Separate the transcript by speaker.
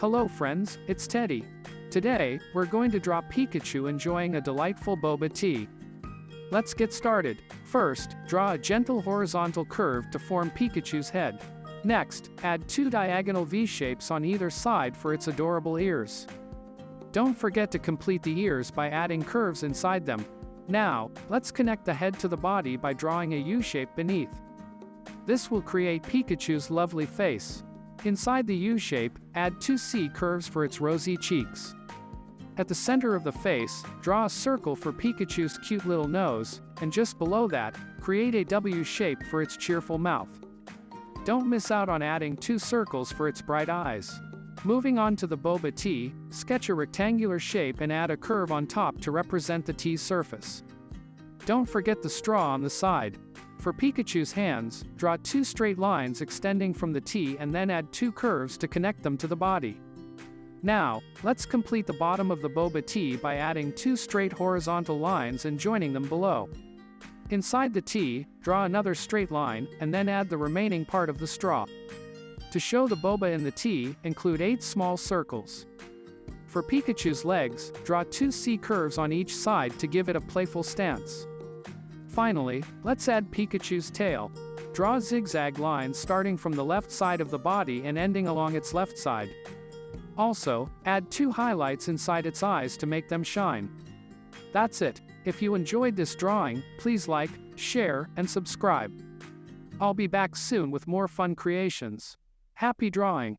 Speaker 1: Hello friends, it's Teddy. Today, we're going to draw Pikachu enjoying a delightful boba tea. Let's get started. First, draw a gentle horizontal curve to form Pikachu's head. Next, add two diagonal V-shapes on either side for its adorable ears. Don't forget to complete the ears by adding curves inside them. Now, let's connect the head to the body by drawing a U-shape beneath. This will create Pikachu's lovely face. Inside the U-shape, add two C-curves for its rosy cheeks. At the center of the face, draw a circle for Pikachu's cute little nose, and just below that, create a W shape for its cheerful mouth. Don't miss out on adding two circles for its bright eyes. Moving on to the boba tea, sketch a rectangular shape and add a curve on top to represent the tea's surface. Don't forget the straw on the side. For Pikachu's hands, draw two straight lines extending from the tea and then add two curves to connect them to the body. Now, let's complete the bottom of the boba tea by adding two straight horizontal lines and joining them below. Inside the tea, draw another straight line, and then add the remaining part of the straw. To show the boba in the tea, include 8 small circles. For Pikachu's legs, draw two C-curves on each side to give it a playful stance. Finally, let's add Pikachu's tail. Draw zigzag lines starting from the left side of the body and ending along its left side. Also, add two highlights inside its eyes to make them shine. That's it. If you enjoyed this drawing, please like, share, and subscribe. I'll be back soon with more fun creations. Happy drawing!